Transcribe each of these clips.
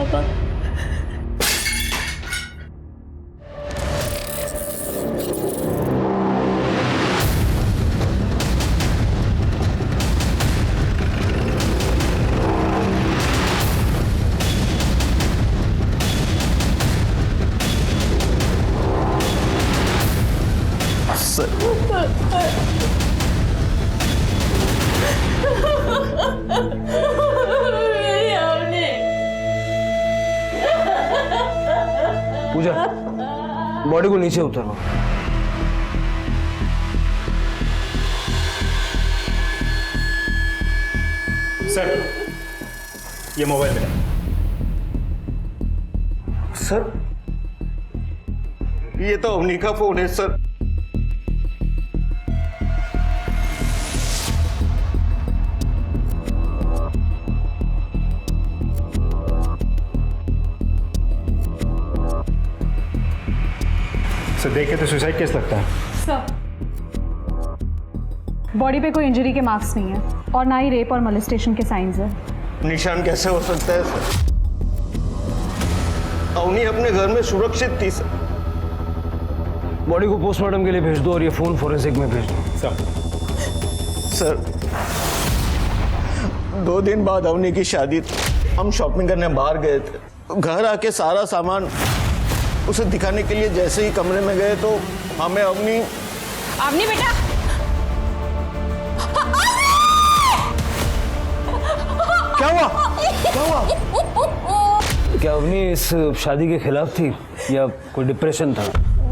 पापा। मेरी अवनी। पूजा, बॉडी को नीचे उतारो। सर, ये मोबाइल मिला। सर, ये तो अवनी का फोन है सर। सर, देख के तो सुसाइड केस लगता है। सर, बॉडी पे कोई इंजरी के मार्क्स नहीं है और ना ही रेप और मोलेस्टेशन के साइंस है। निशान कैसे हो सकता है सर? अवनी अपने घर में सुरक्षित थी सर। बॉडी को पोस्टमार्टम के लिए भेज दो और ये फोन फोरेंसिक में भेज दो। सर, 2 दिन बाद अवनी की शादी थी। हम शॉपिंग करने बाहर गए थे। घर आके सारा सामान उसे दिखाने के लिए जैसे ही कमरे में गए तो हमें अवनी बेटा, क्या हुआ? क्या हुआ? क्या अवनी इस शादी के खिलाफ थी या कोई डिप्रेशन था?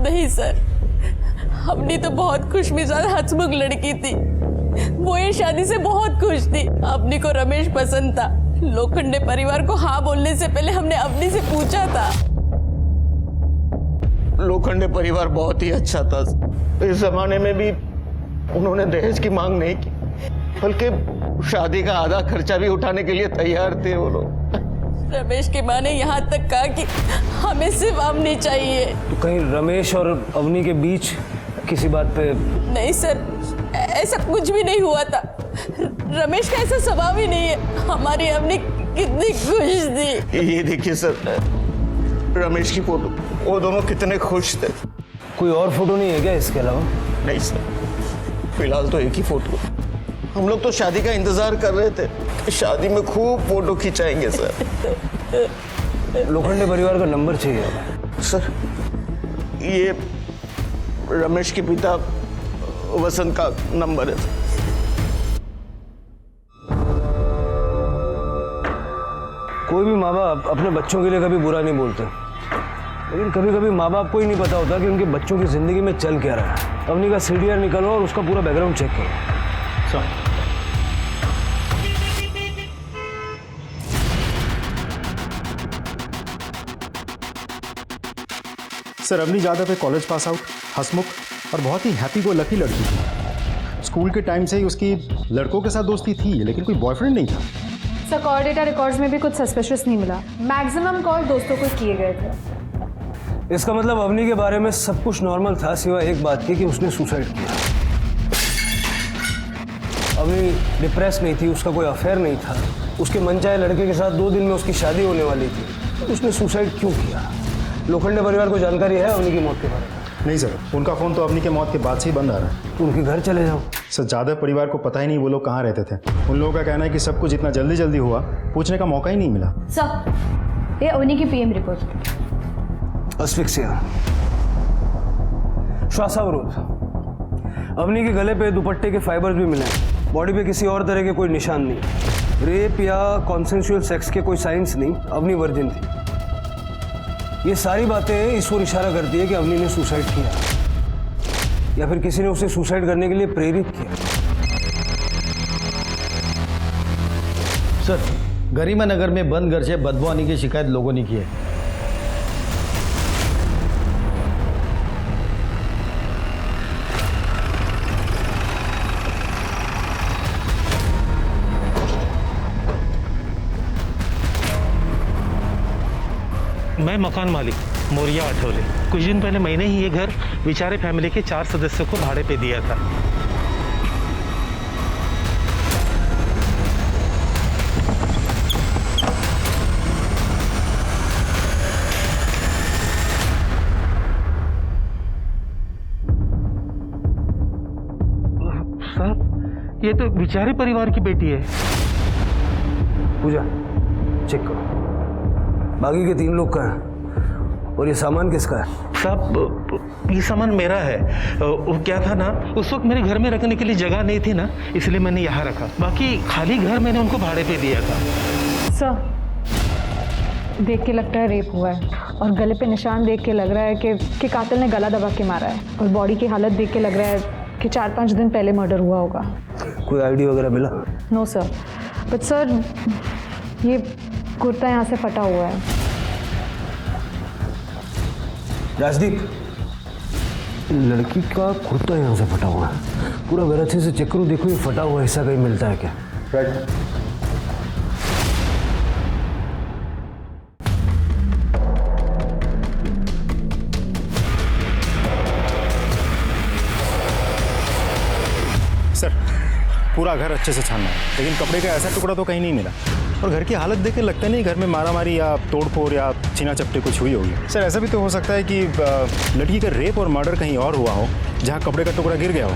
नहीं सर, अवनी तो बहुत खुशमिजाज हंसमुख लड़की थी। वो ये शादी से बहुत खुश थी। अवनी को रमेश पसंद था। लोखंडे परिवार को हाँ बोलने से पहले हमने अवनी से पूछा था। लोखंडे परिवार बहुत ही अच्छा था। इस जमाने में भी उन्होंने दहेज की मांग नहीं की, बल्कि शादी का आधा खर्चा भी उठाने के लिए तैयार थे वो लोग। रमेश की माँ ने यहाँ तक कहा कि हमें सिर्फ अवनी चाहिए। तो कहीं रमेश और अवनी के बीच किसी बात पे? नहीं सर, ऐसा कुछ भी नहीं हुआ था। रमेश का ऐसा स्वभाव ही नहीं है। हमारी अवनी कितनी खुश थी। ये देखिए सर, रमेश की फोटो। वो दोनों कितने खुश थे। कोई और फोटो नहीं है क्या इसके अलावा? नहीं सर, फिलहाल तो एक ही फोटो। हम लोग तो शादी का इंतजार कर रहे थे। शादी में खूब फोटो खिंचाएंगे सर। लोखंडे परिवार का नंबर चाहिए हमें। सर, ये रमेश के पिता वसंत का नंबर है। कोई भी माँ बाप अपने बच्चों के लिए कभी बुरा नहीं बोलते, लेकिन कभी कभी माँ बाप को ही नहीं पता होता कि उनके बच्चों की जिंदगी में चल क्या रहा है। अवनी का सीडीआर निकालो और उसका पूरा बैकग्राउंड चेक करो। सर, अवनी जादव है, कॉलेज पास आउट, हंसमुख और बहुत ही हैप्पी गो लकी लड़की थी। स्कूल के टाइम से ही उसकी लड़कों के साथ दोस्ती थी, लेकिन कोई बॉयफ्रेंड नहीं था। सर, कॉल डेटा रिकॉर्ड्स में भी कुछ सस्पिशियस नहीं मिला। मैक्सिमम कॉल दोस्तों को किए गए थे। इसका मतलब अवनी के बारे में सब कुछ नॉर्मल था, सिवाय एक बात की कि उसने सुसाइड किया। अवनी डिप्रेस नहीं थी, उसका कोई अफेयर नहीं था। उसके मनचाहे लड़के के साथ 2 दिन में उसकी शादी होने वाली थी। तो उसने सुसाइड क्यों किया? लोखंडे परिवार को जानकारी है अवनी की मौत के बारे में? नहीं सर, उनका फ़ोन तो अवनी के मौत के बाद से ही बंद आ रहा है। तो उनके घर चले जाओ। सर, जादव परिवार को पता ही नहीं वो लोग कहाँ रहते थे। उन लोगों का कहना है कि सब कुछ इतना जल्दी जल्दी हुआ, पूछने का मौका ही नहीं मिला। सर, ये अवनी की पीएम रिपोर्ट। अस्फिक्सिया, श्वासावरोध। अवनी के गले पे दुपट्टे के फाइबर्स भी मिले हैं। बॉडी पे किसी और तरह के कोई निशान नहीं। रेप या कॉन्सेंशुअल सेक्स के कोई साइंस नहीं। अवनी वर्जिन थी। ये सारी बातें इस ओर इशारा करती है कि अवनी ने सुसाइड किया या फिर किसी ने उसे सुसाइड करने के लिए प्रेरित किया। सर, गरिमा नगर में बंद घर से बदबू आने की शिकायत लोगों ने की है। मैं मकान मालिक मोरिया आठवले। कुछ दिन पहले मैंने ही ये घर बेचारे फैमिली के 4 सदस्यों को भाड़े पे दिया था। ये तो बेचारे परिवार की बेटी है। पूजा चेक करो, बाकी के 3 लोग का है और ये सामान किसका है? साहब ये सामान मेरा है। वो क्या था ना, उस वक्त मेरे घर में रखने के लिए जगह नहीं थी ना, इसलिए मैंने यहाँ रखा। बाकी खाली घर मैंने उनको भाड़े पे दिया था। सर, देख के लगता है रेप हुआ है और गले पे निशान देख के लग रहा है कि कातिल ने गला दबा के मारा है और बॉडी की हालत देख के लग रहा है कि 4-5 दिन पहले मर्डर हुआ होगा। कोई आईडी वगैरह मिला? नो सर, बट सर ये कुर्ता यहाँ से फटा हुआ है। राजदीप, लड़की का कुर्ता यहाँ से फटा हुआ है, पूरा मेरा अच्छे से चेक करो, देखो ये फटा हुआ हिस्सा कहीं मिलता है क्या? राइट। सर, पूरा घर अच्छे से छानना है, लेकिन कपड़े का ऐसा टुकड़ा तो कहीं नहीं मिला और घर की हालत देख के लगता नहीं घर में मारामारी या तोड़फोड़ या छीना चपटे कुछ हुई होगी। सर, ऐसा भी तो हो सकता है कि लड़की का रेप और मर्डर कहीं और हुआ हो, जहाँ कपड़े का टुकड़ा गिर गया हो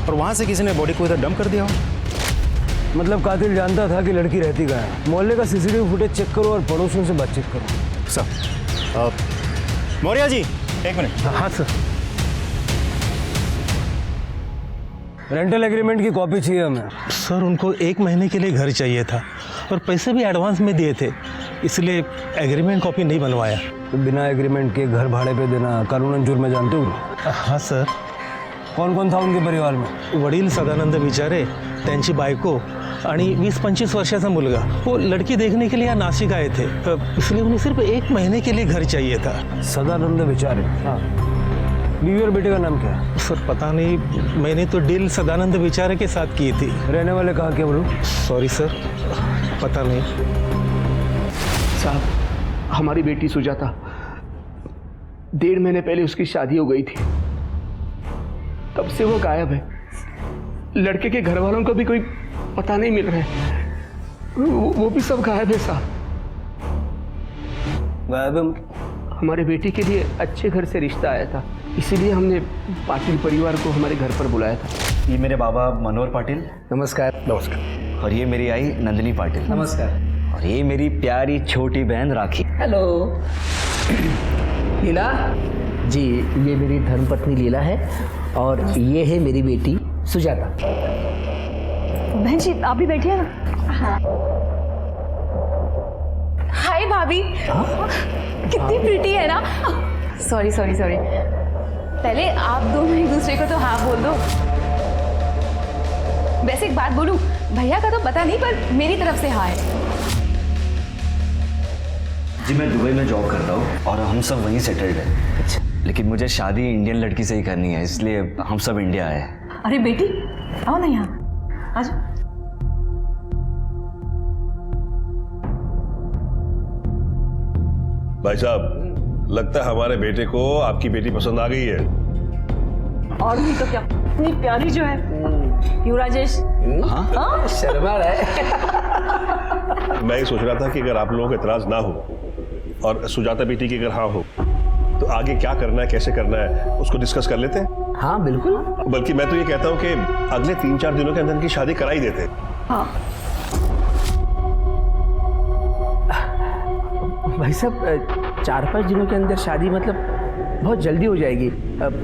और वहाँ से किसी ने बॉडी को इधर डंप कर दिया हो। मतलब कातिल जानता था कि लड़की रहती कहाँ है। मोहल्ले का सीसीटीवी फुटेज चेक करो और पड़ोसियों से बातचीत करो। सर, मौर्या जी 1 मिनट। हाँ सर। रेंटल एग्रीमेंट की कॉपी चाहिए हमें। सर उनको 1 महीने के लिए घर चाहिए था और पैसे भी एडवांस में दिए थे, इसलिए एग्रीमेंट कॉपी नहीं बनवाया। तो बिना एग्रीमेंट के घर भाड़े पे देना कानूनन जुर्म है, जानते हो? हाँ सर। कौन कौन था उनके परिवार में? वडील सदानंद विचारे, त्यांची बायको आणि 20-25 वर्षाचा मुलगा। वो लड़की देखने के लिए यहाँ नासिक आए थे, इसलिए उन्हें सिर्फ 1 महीने के लिए घर चाहिए था। सदानंद विचारे। हाँ। बीवी और बेटे का नाम क्या है? सर पता नहीं, मैंने तो डील सदानंद विचारे के साथ की थी। रहने वाले कहाँ के बोलो? सॉरी सर, पता नहीं। साहब, हमारी बेटी सुजाता 1.5 महीने पहले उसकी शादी हो गई थी, तब से वो गायब है। लड़के के घर वालों को भी कोई पता नहीं मिल रहा है, वो भी सब गायब है साहब। गायब है? हमारे बेटी के लिए अच्छे घर से रिश्ता आया था, इसीलिए हमने पाटिल परिवार को हमारे घर पर बुलाया था। ये मेरे बाबा मनोहर पाटिल। नमस्कार। नमस्कार। और ये मेरी आई नंदिनी पाटिल। नमस्कार। और ये मेरी प्यारी छोटी बहन राखी। हेलो। लीला जी, ये मेरी धर्मपत्नी लीला है और ये है मेरी बेटी सुजाता। बहन जी आप भी बैठिए ना। हाँ। हाय भाभी, कितनी प्रिटी है ना। सॉरी सॉरी सॉरी, पहले आप दोनों एक दूसरे को तो हाँ बोल दो। वैसे एक बात बोलूं, भैया का तो पता नहीं पर मेरी तरफ से हाँ है। जी मैं दुबई में जॉब करता हूँ और हम सब वहीं सेटल्ड हैं। अच्छा। लेकिन मुझे शादी इंडियन लड़की से ही करनी है, इसलिए हम सब इंडिया आए। अरे बेटी आओ ना यहाँ, आ जाओ। भाई साहब, लगता है हमारे बेटे को आपकी बेटी पसंद आ गई है। और नहीं तो क्या, इतनी प्यारी जो है। क्यों राजेश? हाँ? शर्मा रहा है। मैं ये सोच रहा था कि अगर आप लोगों को इतराज ना हो और सुजाता बेटी की अगर हाँ हो तो आगे क्या करना है, कैसे करना है, उसको डिस्कस कर लेते हैं। हाँ बिल्कुल। बल्कि मैं तो ये कहता हूँ कि अगले 3-4 दिनों के अंदर इनकी शादी कराई देते हैं। हाँ। भाई साहब, 4-5 दिनों के अंदर शादी मतलब बहुत जल्दी हो जाएगी।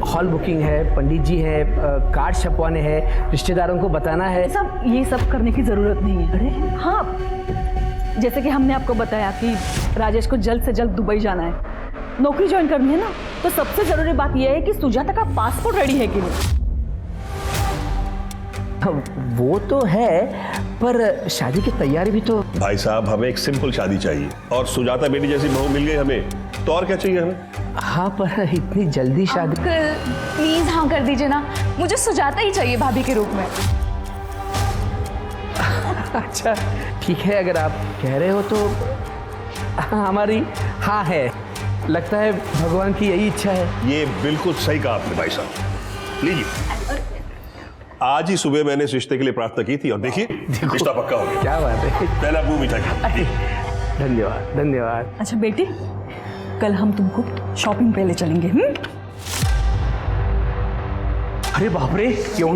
हॉल बुकिंग है, पंडित जी है, कार्ड छपवाने हैं, रिश्तेदारों को बताना है। ये सब करने की जरूरत नहीं है। अरे हाँ, जैसे कि हमने आपको बताया कि राजेश को जल्द से जल्द दुबई जाना है, नौकरी ज्वाइन करनी है ना, तो सबसे जरूरी बात यह है कि सुजाता का पासपोर्ट रेडी है कि नहीं। वो तो है, पर शादी की तैयारी भी तो। भाई साहब, हमें एक सिंपल शादी चाहिए और सुजाता बेटी जैसी बहू मिल गई हमें, तो और क्या चाहिए हमें। हाँ, पर इतनी जल्दी शादी। प्लीज हाँ कर दीजिए ना, मुझे सुजाता ही चाहिए भाभी के रूप में। अच्छा ठीक है, अगर आप कह रहे हो तो हमारी हाँ है। लगता है भगवान की यही इच्छा है। ये बिल्कुल सही कहा आपने भाई साहब। लीजिए, आज ही सुबह मैंने इस रिश्ते के लिए प्रार्थना की थी और देखिए रिश्ता पक्का हो गया। क्या बात है। पहला मुंह मीठा किया। धन्यवाद धन्यवाद। अच्छा बेटी, कल हम तुमको शॉपिंग पे ले चलेंगे। अरे बाप रे, क्यों?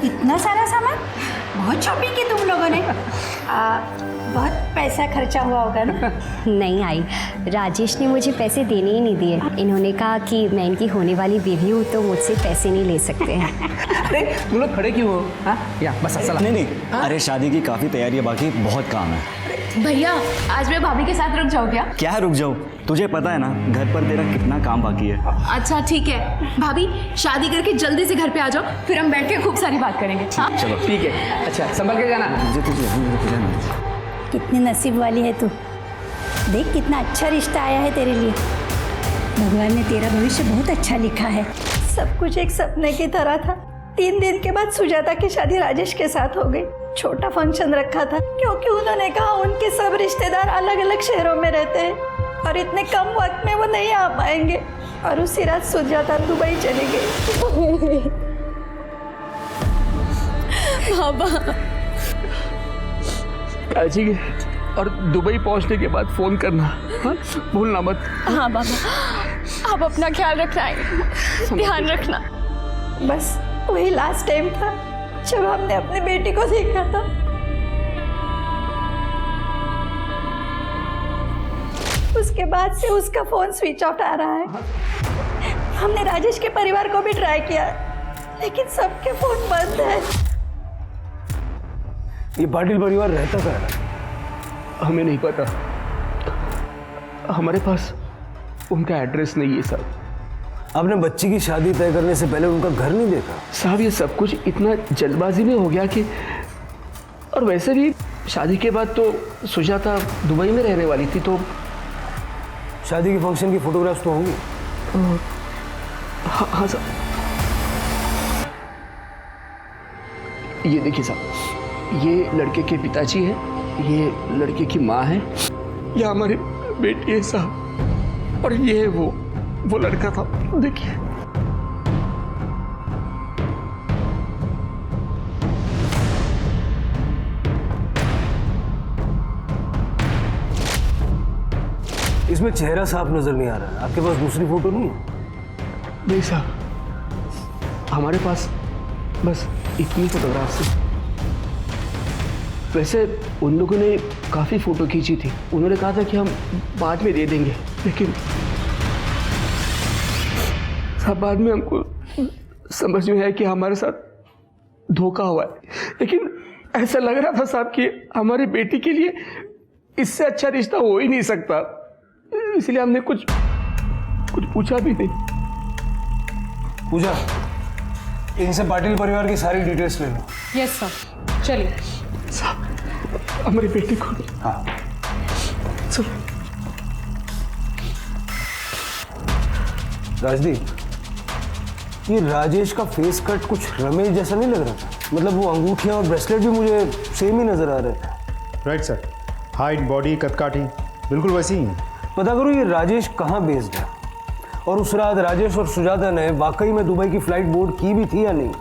इतना सारा सामान? बहुत शॉपिंग की तुम लोगों ने। बहुत पैसा खर्चा हुआ होगा ना? नहीं आई, राजेश ने मुझे पैसे देने ही नहीं दिए। इन्होंने कहा कि मैं इनकी होने वाली बीवी हूँ तो मुझसे पैसे नहीं ले सकते हैं। अरे तुम लोग खड़े क्यों हो? हाँ या बस चला। नहीं अरे शादी की काफ़ी तैयारी है, बाकी बहुत काम है। भैया आज मैं भाभी के साथ रुक जाऊँ क्या? क्या रुक जाओ, तुझे पता है ना घर पर तेरा कितना काम बाकी है। अच्छा ठीक है भाभी, शादी करके जल्दी से घर पे आ जाओ, फिर हम बैठ के खूब सारी बात करेंगे। हाँ चलो ठीक है। अच्छा संभल के जाना। कितनी नसीब वाली है तू। देख कितना अच्छा रिश्ता आया है तेरे लिए। भगवान ने तेरा भविष्य बहुत अच्छा लिखा है। सब कुछ एक सपने की तरह था। 3 दिन के बाद सुजाता की शादी राजेश के साथ हो गई। छोटा फंक्शन रखा था क्योंकि उन्होंने कहा उनके सब रिश्तेदार अलग अलग शहरों में रहते हैं और इतने कम वक्त में वो नहीं आ पाएंगे। और उसी रात सुजाता दुबई चली गई। बाबा काजी और दुबई पहुंचने के बाद फोन करना, हाँ? भूलना मत। हाँ बाबा, आप अपना ख्याल रखना, ध्यान रखना। बस वही लास्ट टाइम था जब हमने अपनी बेटी को देखा था। उसके बाद से उसका फोन स्विच ऑफ आ रहा है। हमने राजेश के परिवार को भी ट्राई किया लेकिन सबके फोन बंद है। ये पाटिल परिवार रहता कहाँ है? हमें नहीं पता, हमारे पास उनका एड्रेस नहीं है साहब। आपने बच्ची की शादी तय करने से पहले उनका घर नहीं देखा? साहब ये सब कुछ इतना जल्दबाजी में हो गया कि, और वैसे भी शादी के बाद तो सुजाता दुबई में रहने वाली थी, तो शादी के फंक्शन की फोटोग्राफ्स तो होंगी। हाँ साहब, ये देखिए साहब, ये लड़के के पिताजी हैं, ये लड़के की माँ है, ये हमारी बेटी है साहब, और ये है वो लड़का था, देखिए। इसमें चेहरा साफ नजर नहीं आ रहा है। आपके पास दूसरी फोटो नहीं है? नहीं साहब, हमारे पास बस इतनी फोटोग्राफ्स है। वैसे उन लोगों ने काफ़ी फ़ोटो खींची थी, उन्होंने कहा था कि हम बाद में दे देंगे, लेकिन सब बाद में हमको समझ में आया कि हमारे साथ धोखा हुआ है। लेकिन ऐसा लग रहा था साहब कि हमारी बेटी के लिए इससे अच्छा रिश्ता हो ही नहीं सकता, इसलिए हमने कुछ पूछा भी नहीं। पूजा, इनसे पाटिल परिवार की सारी डिटेल्स ले लो। यस सर, चलिए। साहब हमारी बेटी को। हाँ चलो। राजदीप, ये राजेश का फेस कट कुछ रमेश जैसा नहीं लग रहा था? मतलब वो अंगूठियां और ब्रेसलेट भी मुझे सेम ही नजर आ रहे थे। राइट सर, हाइट, बॉडी, कदकाठी बिल्कुल वैसी ही है। पता करो ये राजेश कहाँ बेस्ड है, और उस रात राजेश और सुजाता ने वाकई में दुबई की फ्लाइट बोर्ड की भी थी या नहीं?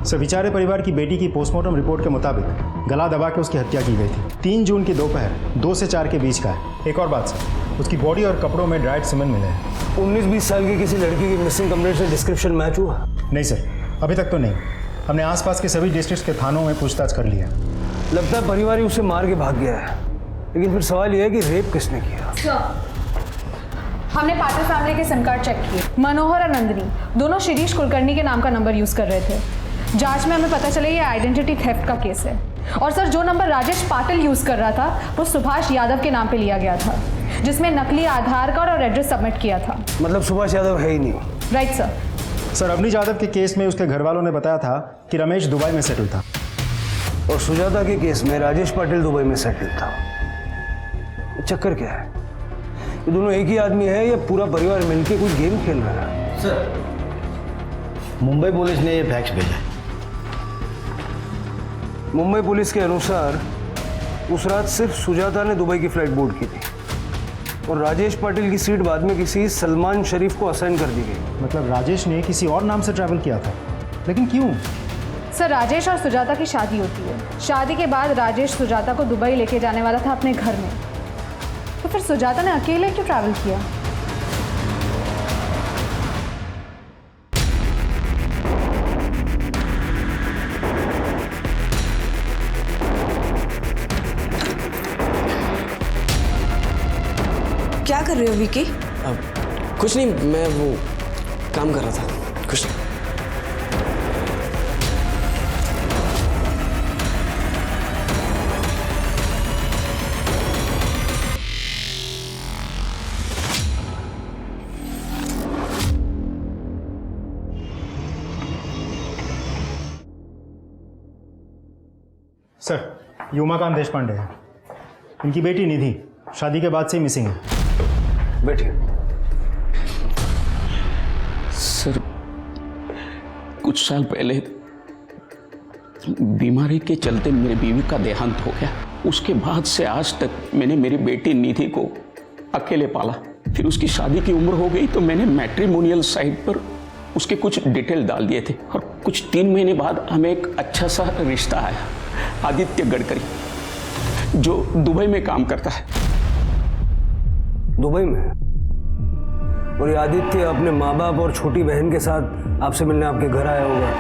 सर विचारे परिवार की बेटी की पोस्टमार्टम रिपोर्ट के मुताबिक गला दबा के उसकी हत्या की गई थी। 3 जून की दोपहर 2 से 4 के बीच का है। एक और बात सर, उसकी बॉडी और कपड़ों में ड्राइड सीमेंट मिले हैं। 19-20 साल की किसी लड़की की मिसिंग कंप्लेंट से डिस्क्रिप्शन मैच हुआ? नहीं सर, अभी तक तो नहीं। हमने आसपास के सभी डिस्ट्रिक्ट के थानों में पूछताछ कर लिया। लगता है परिवार ही उसे मार के भाग गया है, लेकिन फिर सवाल यह है कि रेप किसने किया? हमने पाटिल फैमिली के सिम कार्ड चेक किए। मनोहर और नंदिनी दोनों शिरीष कुलकर्णी के नाम का नंबर यूज कर रहे थे। जांच में हमें पता चला ये आइडेंटिटी थेफ्ट का केस है। और सर, जो नंबर राजेश पाटिल यूज कर रहा था वो सुभाष यादव के नाम पे लिया गया था, जिसमें नकली आधार कार्ड और एड्रेस सबमिट किया था। मतलब सुभाष यादव है ही नहीं? Right sir. Sir, Avani Yadav के केस में उसके घर वालों ने बताया था कि रमेश दुबई में सेटल था, और सुजाता के केस में राजेश पाटिल दुबई में सेटल था। चक्कर क्या है? ये दोनों एक ही आदमी है या पूरा परिवार मिलकर कोई गेम खेल रहा है? सर, मुंबई पुलिस ने ये फैक्स भेजा है। मुंबई पुलिस के अनुसार उस रात सिर्फ सुजाता ने दुबई की फ्लाइट बोर्ड की थी, और राजेश पाटिल की सीट बाद में किसी सलमान शरीफ को असाइन कर दी गई। मतलब राजेश ने किसी और नाम से ट्रैवल किया था, लेकिन क्यों? सर, राजेश और सुजाता की शादी होती है। शादी के बाद राजेश सुजाता को दुबई लेके जाने वाला था अपने घर में, तो फिर सुजाता ने अकेले क्यों ट्रैवल किया? क्या कर रहे हो विकी? कुछ नहीं, मैं वो काम कर रहा था, कुछ नहीं। सर, ये उमाकांत देशपांडे है। इनकी बेटी निधि शादी के बाद से ही मिसिंग है। बैठिए। सर, कुछ साल पहले बीमारी के चलते मेरी बीवी का देहांत हो गया। उसके बाद से आज तक मैंने मेरी बेटी निधि को अकेले पाला। फिर उसकी शादी की उम्र हो गई तो मैंने मैट्रिमोनियल साइट पर उसके कुछ डिटेल डाल दिए थे और कुछ 3 महीने बाद हमें एक अच्छा सा रिश्ता आया। आदित्य गडकरी, जो दुबई में काम करता है। दुबई में? और ये आदित्य अपने माँ बाप और छोटी बहन के साथ आपसे मिलने आपके घर आया होगा?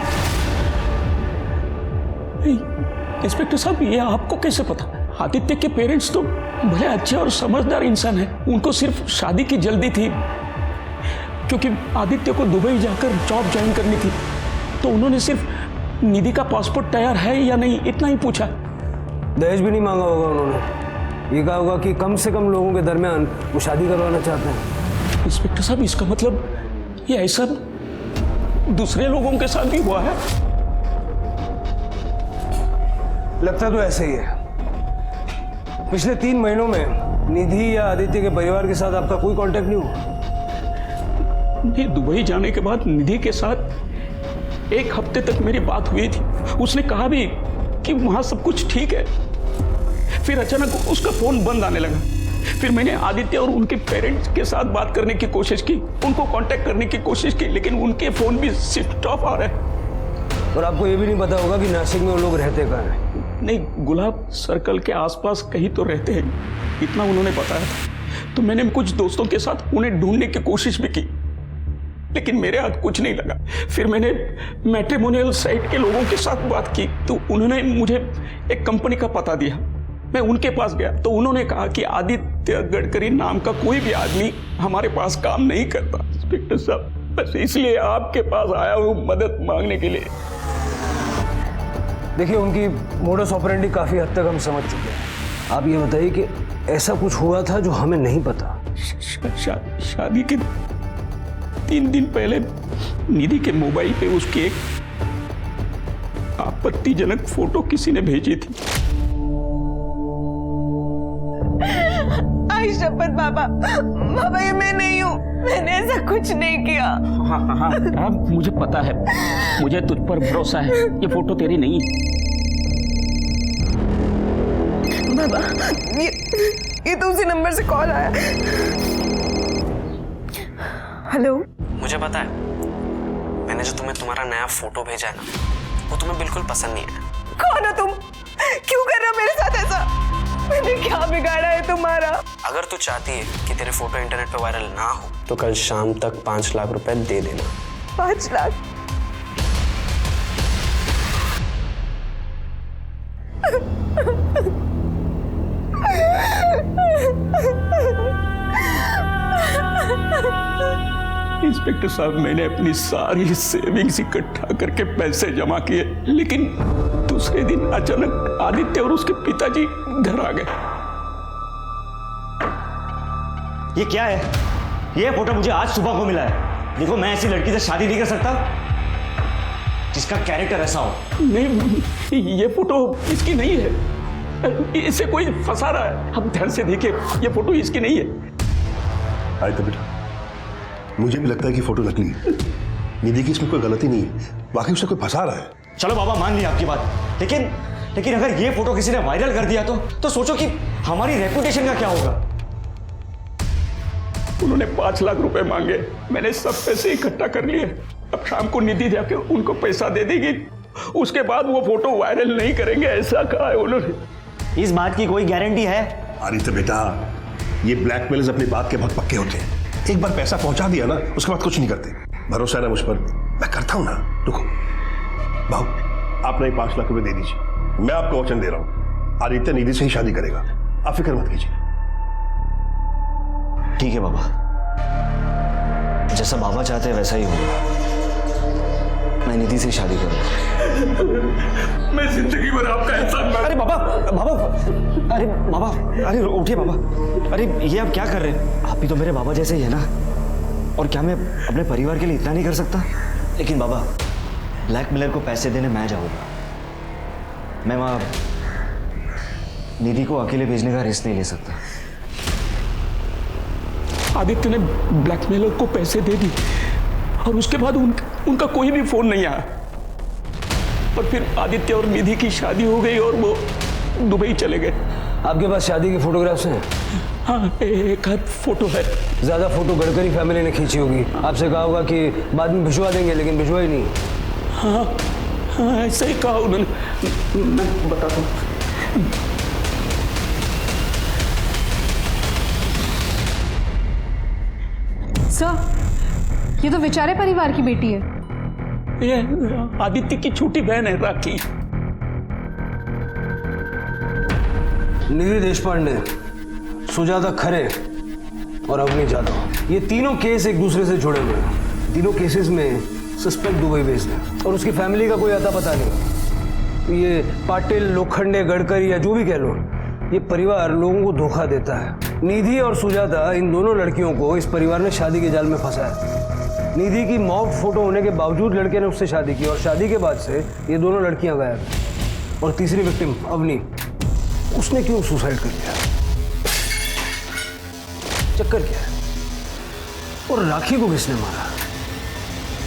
इंस्पेक्टर साहब, ये आपको कैसे पता? आदित्य के पेरेंट्स तो भले अच्छे और समझदार इंसान हैं। उनको सिर्फ शादी की जल्दी थी, क्योंकि आदित्य को दुबई जाकर जॉब ज्वाइन करनी थी। तो उन्होंने सिर्फ निधि का पासपोर्ट तैयार है या नहीं, इतना ही पूछा। दहेज भी नहीं मांगा होगा उन्होंने? ये कहा होगा कि कम से कम लोगों के दरमियान वो शादी करवाना चाहते हैं। इंस्पेक्टर साहब, इसका मतलब ये ऐसा दूसरे लोगों के साथ भी हुआ है? लगता तो ऐसे ही है। पिछले 3 महीनों में निधि या आदित्य के परिवार के साथ आपका कोई कांटेक्ट नहीं हुआ? नहीं, दुबई जाने के बाद निधि के साथ 1 हफ्ते तक मेरी बात हुई थी। उसने कहा भी कि वहां सब कुछ ठीक है। फिर अचानक उसका फोन बंद आने लगा। फिर मैंने आदित्य और उनके पेरेंट्स के साथ बात करने की कोशिश की, उनको कांटेक्ट करने की कोशिश की, लेकिन उनके फोन भी स्विच ऑफ आ रहे हैं। और आपको ये भी नहीं पता होगा कि नासिक में वो लोग रहते कहाँ हैं? नहीं, गुलाब सर्कल के आसपास कहीं तो रहते हैं, इतना उन्होंने बताया था। तो मैंने कुछ दोस्तों के साथ उन्हें ढूंढने की कोशिश भी की, लेकिन मेरे हाथ कुछ नहीं लगा। फिर मैंने मैट्रिमोनियल साइट के लोगों के साथ बात की, तो उन्होंने मुझे एक कंपनी का पता दिया। मैं उनके पास गया तो उन्होंने कहा कि आदित्य गडकरी नाम का कोई भी आदमी हमारे पास काम नहीं करता। इंस्पेक्टर साहब, बस इसलिए आपके पास आया हूँ मदद मांगने के लिए। देखिए, उनकी मोडस ऑपरेंडी काफी हद तक हम समझ चुके हैं। आप ये बताइए कि ऐसा कुछ हुआ था जो हमें नहीं पता? शादी के 3 दिन पहले निधि के मोबाइल पे उसकी एक आपत्तिजनक फोटो किसी ने भेजी थी। आई शपथ बाबा, बाबा ये मैं नहीं हूँ, मैंने ऐसा कुछ नहीं किया। हाँ, मुझे पता है, मुझे तुझ पर भरोसा है। ये फोटो तेरी नहीं है। बाबा, ये तो उसी नंबर से कॉल आया। हेलो। मुझे पता है, मैंने जो तुम्हें तुम्हारा नया फोटो भेजा है ना, वो तुम्हें बिल्कुल पसंद नहीं है। कौन हो तुम? क्यों कर रहे हो मेरे साथ ऐसा? मैंने क्या बिगाड़ा है तुम्हारा? अगर तू चाहती है कि तेरे फोटो इंटरनेट पे वायरल ना हो तो कल शाम तक 5 लाख रुपए दे देना। 5 लाख? इंस्पेक्टर साहब, मैंने अपनी सारी सेविंग्स इकट्ठा करके पैसे जमा किए, लेकिन दूसरे दिन अचानक आदित्य और उसके पिताजी घर आ गए। ये क्या है? ये फोटो मुझे आज सुबह को मिला है। देखो, मैं ऐसी लड़की से शादी नहीं कर सकता जिसका कैरेक्टर ऐसा हो। नहीं, ये फोटो इसकी नहीं है। इसे कोई फंसा रहा है। आप ध्यान से देखिए, ये फोटो इसकी नहीं है। आदित्य बेटा, मुझे भी लगता है कि फोटो नकली है। निधि की इसमें कोई गलती नहीं है, वाकई उसे कोई फंसा रहा है। चलो बाबा, मान लिया आपकी बात, लेकिन अगर ये फोटो किसी ने वायरल कर दिया तो सोचो कि हमारी रेपुटेशन का क्या होगा। उन्होंने 5 लाख रुपए मांगे, मैंने सब पैसे इकट्ठा कर लिए। अब शाम को निधि जाके उनको पैसा दे देगी, उसके बाद वो फोटो वायरल नहीं करेंगे, ऐसा कहा है उन्होंने। इस बात की कोई गारंटी है? आदित्य बेटा, ये ब्लैकमेलर्स अपनी बात के बहुत पक्के होते हैं। एक बार पैसा पहुंचा दिया ना, उसके बाद कुछ नहीं करते। भरोसा है ना मुझ पर? मैं करता हूं ना। रुको बाबू, आप नहीं 5 लाख रुपए दे दीजिए। मैं आपको वचन दे रहा हूं, आदित्य निधि से ही शादी करेगा। आप फिक्र मत कीजिए। ठीक है बाबा, जैसा बाबा चाहते हैं वैसा ही होगा। मैं निधि से शादी करूंगा। मैं जिंदगी भर आपका एहसान। अरे बाबा, अरे बाबा, अरे उठिए बाबा। अरे ये आप क्या कर रहे हैं? आप भी तो मेरे बाबा जैसे ही है ना। और क्या मैं अपने परिवार के लिए इतना नहीं कर सकता? लेकिन बाबा, ब्लैकमेलर को पैसे देने मैं जाऊंगा। मैं वहां निधि को अकेले भेजने का रिस्क नहीं ले सकता। आदित्य ने ब्लैकमेलर को पैसे दे दी और उसके बाद उनका कोई भी फोन नहीं आया। और फिर आदित्य और निधि की शादी हो गई और वो दुबई चले गए। आपके पास शादी की फोटोग्राफ्स हैं? हाँ, एक आध फोटो है। ज़्यादा फोटो गडकरी फैमिली ने खींची होगी। आपसे कहा होगा कि बाद में भिजवा देंगे, लेकिन भिजवा ही नहीं। हाँ हाँ, ऐसा ही कहा उन्होंने। मैं बताता हूँ। सर, ये तो बेचारे परिवार की बेटी है। ये आदित्य की छोटी बहन है राखी। निधि देशपांडे, सुजाता खरे और अवनी जाधव, ये तीनों केस एक दूसरे से जुड़े हुए हैं। तीनों केसेस में सस्पेक्ट दुबई भेज है और उसकी फैमिली का कोई अता पता नहीं। ये पाटिल, लोखंडे, गडकरी या जो भी कह लो, ये परिवार लोगों को धोखा देता है। निधि और सुजाता, इन दोनों लड़कियों को इस परिवार ने शादी के जाल में फंसाया। निधि की मॉब फोटो होने के बावजूद लड़के ने उससे शादी की और शादी के बाद से ये दोनों लड़कियां गायब। और तीसरी विक्टिम अवनी, उसने क्यों सुसाइड कर लिया? चक्कर क्या है? और राखी को किसने मारा?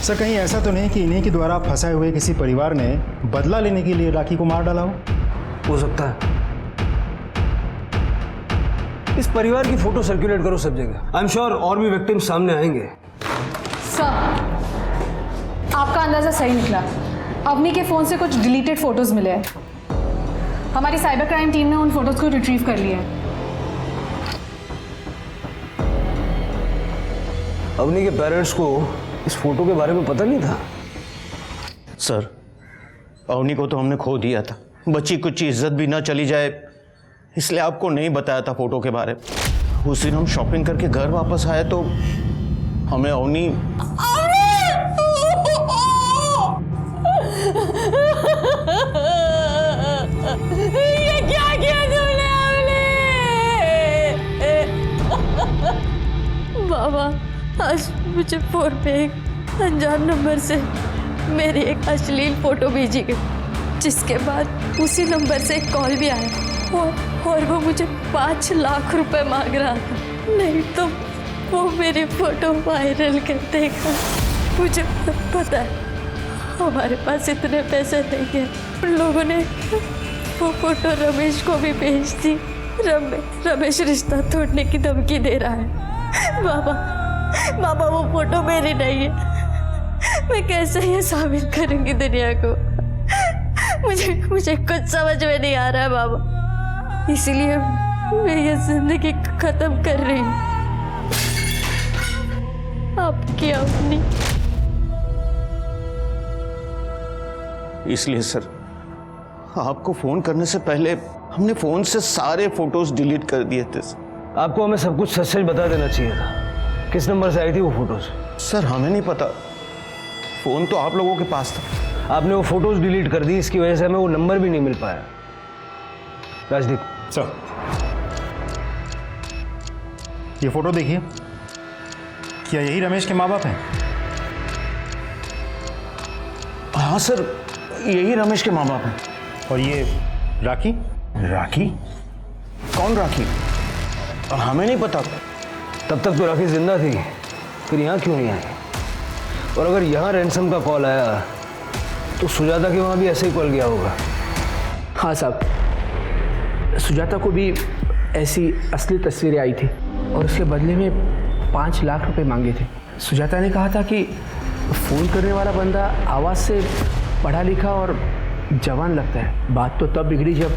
सर, कहीं ऐसा तो नहीं कि इन्हीं के द्वारा फंसाए हुए किसी परिवार ने बदला लेने के लिए राखी को मार डाला हो सकता है। इस परिवार की फोटो सर्कुलेट करो सब जगह। आई एम श्योर और भी विक्टिम सामने आएंगे। सर, आपका अंदाजा सही निकला। अवनी के फोन से कुछ डिलीटेड फोटोज मिले हैं। हमारी साइबर क्राइम टीम ने उन फोटोज को रिट्रीव कर लिया है। अवनी के पेरेंट्स को इस फोटो के बारे में पता नहीं था। सर, अवनी को तो हमने खो दिया था। बच्ची कुछ इज्जत भी ना चली जाए, इसलिए आपको नहीं बताया था फोटो के बारे में। उस दिन हम शॉपिंग करके घर वापस आए तो हमें अवनी ये क्या किया तुमने अवनी? बाबा, आज मुझे फोन पे एक अनजान नंबर से मेरी एक अश्लील फोटो भेजी गई, जिसके बाद उसी नंबर से एक कॉल भी आया और वो मुझे 5 लाख रुपए मांग रहा था। नहीं तो वो मेरी फोटो वायरल कर देगा। मुझे पता है हमारे पास इतने पैसे नहीं है। उन लोगों ने वो फोटो रमेश को भी भेज दी। रमेश रिश्ता तोड़ने की धमकी दे रहा है। बाबा वो फोटो मेरी नहीं है। मैं कैसे ये साबित करूंगी दुनिया को? मुझे कुछ समझ में नहीं आ रहा है बाबा, इसलिए मैं ये जिंदगी खत्म कर रही हूँ। आपकी अपनी। इसलिए सर, आपको फोन करने से पहले हमने फोन से सारे फोटोज डिलीट कर दिए थे। आपको हमें सब कुछ सच सच बता देना चाहिए था। किस नंबर से आई थी वो फोटोज? सर, हमें नहीं पता, फोन तो आप लोगों के पास था। आपने वो फोटोज डिलीट कर दी, इसकी वजह से हमें वो नंबर भी नहीं मिल पाया। राजदीप सर, ये फोटो देखिए, क्या यही रमेश के माँ बाप हैं? हाँ सर, यही रमेश के माँ बाप हैं। और ये राखी? राखी? कौन राखी? हमें नहीं पता। तब तक तो राखी जिंदा थी, फिर यहाँ क्यों नहीं आई? और अगर यहाँ रैंसम का कॉल आया तो सुजाता के वहाँ भी ऐसे ही कॉल गया होगा। हाँ साहब, सुजाता को भी ऐसी असली तस्वीरें आई थी और उसके बदले में 5 लाख रुपए मांगे थे। सुजाता ने कहा था कि फ़ोन करने वाला बंदा आवाज़ से पढ़ा लिखा और जवान लगता है। बात तो तब बिगड़ी जब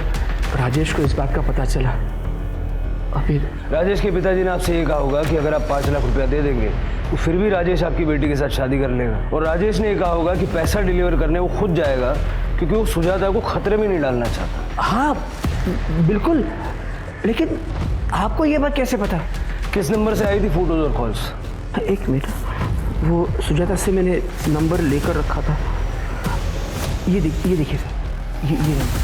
राजेश को इस बात का पता चला। और फिर राजेश के पिताजी ने आपसे ये कहा होगा कि अगर आप 5 लाख रुपया दे देंगे तो फिर भी राजेश आपकी बेटी के साथ शादी कर लेगा। और राजेश ने ये कहा होगा कि पैसा डिलीवर करने वो खुद जाएगा, क्योंकि वो सुजाता को खतरे में नहीं डालना चाहता। हाँ बिल्कुल, लेकिन आपको ये बात कैसे पता किस नंबर से आई थी फोटोज और कॉल्स? एक मिनट, वो सुजाता से मैंने नंबर लेकर रखा था। ये देखिए सर, ये नंबर।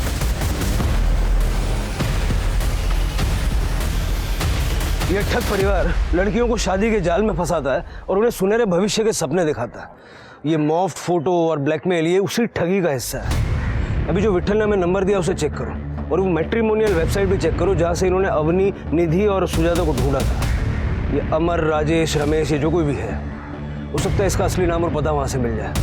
ये ठग परिवार लड़कियों को शादी के जाल में फंसाता है और उन्हें सुनहरे भविष्य के सपने दिखाता है। ये मॉफ्ड फोटो और ब्लैकमेल ये उसी ठगी का हिस्सा है। अभी जो विठल ने हमें नंबर दिया उसे चेक करो और वो मैट्रिमोनियल वेबसाइट भी चेक करो जहाँ से इन्होंने अवनी, निधि और सुजाता को ढूंढा था। ये अमर, राजेश, रमेश, ये जो कोई भी है, हो सकता है इसका असली नाम और पता वहाँ से मिल जाए।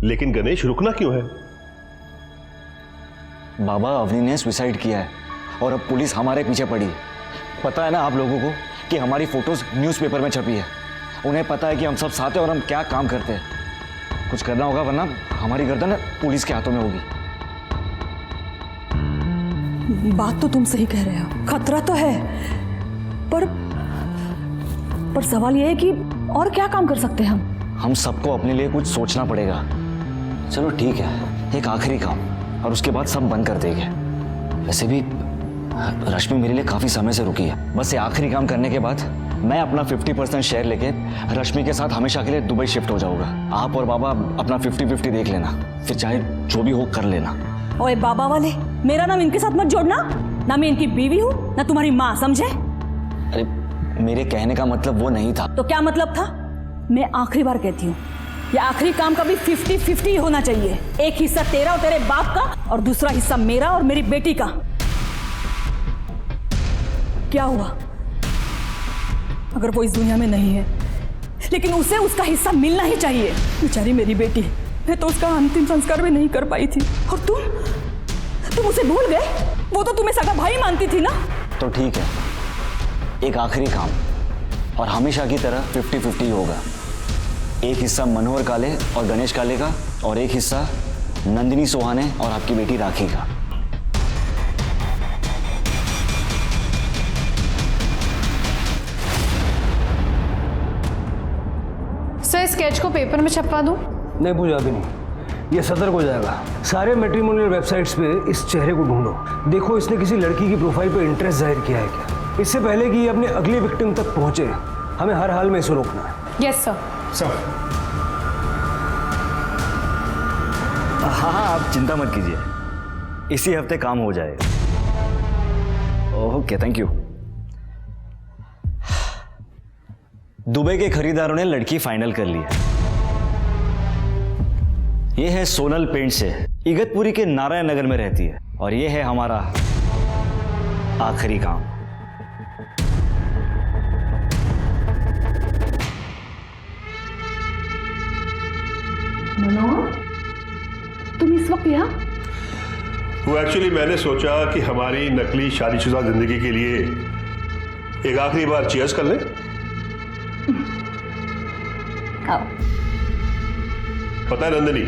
लेकिन गणेश रुकना क्यों है? बाबा, अवनी ने सुसाइड किया है और अब पुलिस हमारे पीछे पड़ी है। पता है ना आप लोगों को कि हमारी फोटोज न्यूज़पेपर में छपी है। उन्हें पता है कि हम सब साथ हैं और हम क्या काम करते हैं। कुछ करना होगा वरना हमारी गर्दन पुलिस के हाथों में होगी। बात तो तुम सही कह रहे हो, खतरा तो है, पर सवाल यह है कि और क्या काम कर सकते हैं हम सबको अपने लिए कुछ सोचना पड़ेगा। चलो ठीक है, एक आखिरी काम और उसके बाद सब बंद कर देंगे। वैसे भी रश्मि मेरे लिए काफी समय से रुकी है। बस ये आखिरी काम करने के बाद मैं अपना 50% शेयर लेके रश्मि के साथ हमेशा के लिए दुबई शिफ्ट हो जाऊंगा। आप और बाबा अपना 50-50 देख लेना, फिर चाहे जो भी हो कर लेना। ओए बाबा वाले, मेरा नाम इनके साथ मत जोड़ना। ना मैं इनकी बीवी हूँ ना तुम्हारी माँ, समझे? अरे मेरे कहने का मतलब वो नहीं था। तो क्या मतलब था? मैं आखिरी बार कहती हूँ, ये आखिरी काम का भी 50-50 होना चाहिए। एक हिस्सा तेरा और तेरे बाप का और दूसरा हिस्सा मेरा और मेरी बेटी का। क्या हुआ अगर वो इस दुनिया में नहीं है, लेकिन उसे उसका हिस्सा मिलना ही चाहिए। बेचारी मेरी बेटी, मैं तो उसका अंतिम संस्कार भी नहीं कर पाई थी और तुम उसे भूल गए। वो तो तुम्हें सगा भाई मानती थी ना। तो ठीक है, एक आखिरी काम और हमेशा की तरह 50-50 होगा। एक हिस्सा मनोहर काले और गणेश काले का और एक हिस्सा नंदिनी सोहाने और आपकी बेटी राखी का। सर, स्केच को पेपर में छपवा दूं? नहीं पूजा, अभी नहीं, ये सतर्क हो जाएगा। सारे मैट्रिमोनियल वेबसाइट्स पे इस चेहरे को ढूंढो, देखो इसने किसी लड़की की प्रोफाइल पे इंटरेस्ट जाहिर किया है क्या। इससे पहले कि ये अपने अगली विक्टिम तक पहुंचे, हमें हर हाल में इसे रोकना है। Yes sir. हाँ, आप चिंता मत कीजिए, इसी हफ्ते काम हो जाएगा। Okay, thank you. दुबई के खरीदारों ने लड़की फाइनल कर ली है। ये है सोनल पेंट से, इगतपुरी के नारायण नगर में रहती है और ये है हमारा आखिरी काम। मनोहर, तुम इस वक्त यहाँ? वो एक्चुअली मैंने सोचा कि हमारी नकली शादीशुदा जिंदगी के लिए एक आखिरी बार चीयर्स कर लें। पता है नंदिनी,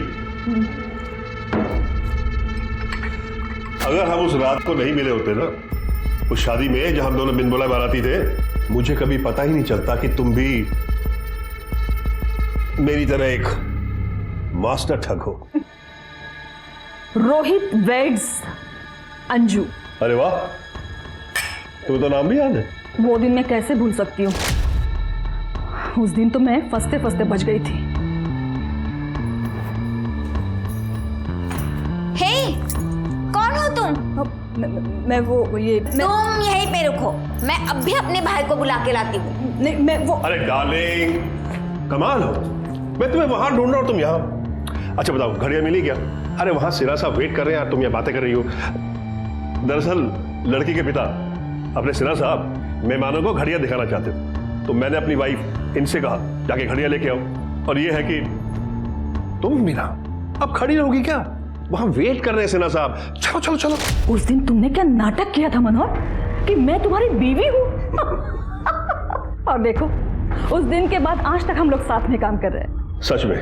अगर हम उस रात को नहीं मिले होते ना उस शादी में जहां हम दोनों बिन बुलाए बाराती थे, मुझे कभी पता ही नहीं चलता कि तुम भी मेरी तरह एक मास्टर ठग हो। रोहित वेड्स अंजू। अरे वाह, तुम्हें तो नाम भी याद है। वो दिन मैं कैसे भूल सकती हूँ। उस दिन तो मैं फंसते फंसते बच गई थी। हे, कौन हो तुम? मैं वो ये तुम यहीं पे रुको, मैं अब भी अपने भाई को बुला के लाती हूँ। नहीं, मैं वो। अरे डार्लिंग, कमाल हो, मैं तुम्हें वहां ढूंढ रहा हूं, तुम यहाँ। अच्छा बताओ, घड़ियां मिली क्या? अरे वहां सिरा साहब वेट कर रहे हैं यार, तुम यहाँ बातें कर रही हो। दरअसल लड़की के पिता अपने सिरा साहब मेहमानों को घड़ियां दिखाना चाहते थे, तो मैंने अपनी वाइफ इनसे कहा जाके घड़ियां लेके आओ। और ये है कि तुम मीरा अब खड़ी रहोगी क्या? वहां वेट कर रहे हैं सिन्हा साहब। चलो चलो चलो। उस दिन तुमने क्या नाटक किया था मनोहर कि मैं तुम्हारी बीवी हूँ। और देखो, उस दिन के बाद आज तक हम लोग साथ में काम कर रहे हैं। सच में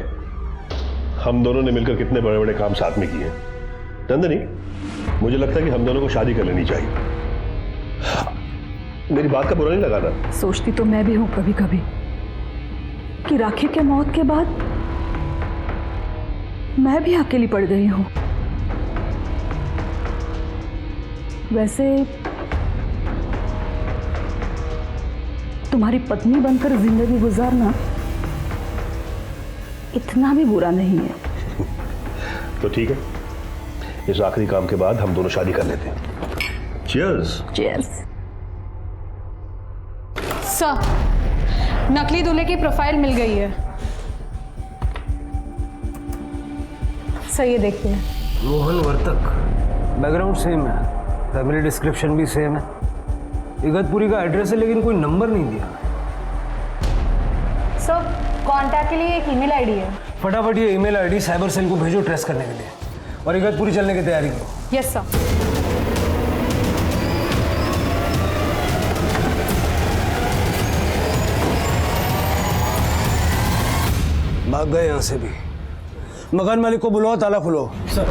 हम दोनों ने मिलकर कितने बड़े बड़े काम साथ में किए। नंदिनी, मुझे लगता है कि हम दोनों को शादी कर लेनी चाहिए। मेरी बात का बुरा नहीं लगा ना? सोचती तो मैं भी हूँ कभी कभी, कि राखी के मौत के बाद मैं भी अकेली पड़ गई हूँ। वैसे तुम्हारी पत्नी बनकर जिंदगी गुजारना इतना भी बुरा नहीं है। तो ठीक है, इस आखिरी काम के बाद हम दोनों शादी कर लेते हैं। चीयर्स। चीयर्स। सर, नकली दूल्हे की प्रोफाइल मिल गई है। सर ये देखते हैं। रोहन वर्तक, बैकग्राउंड सेम है, फैमिली डिस्क्रिप्शन भी सेम है, इगतपुरी का एड्रेस है लेकिन कोई नंबर नहीं दिया। सर कांटेक्ट के लिए एक ईमेल आईडी है। फटाफट ये ईमेल आईडी साइबर सेल को भेजो ट्रेस करने के लिए, और इगतपुरी चलने की तैयारी करो। Yes sir. भाग गए यहाँ से भी। मकान मालिक को बुलाओ, ताला खुलो। सर।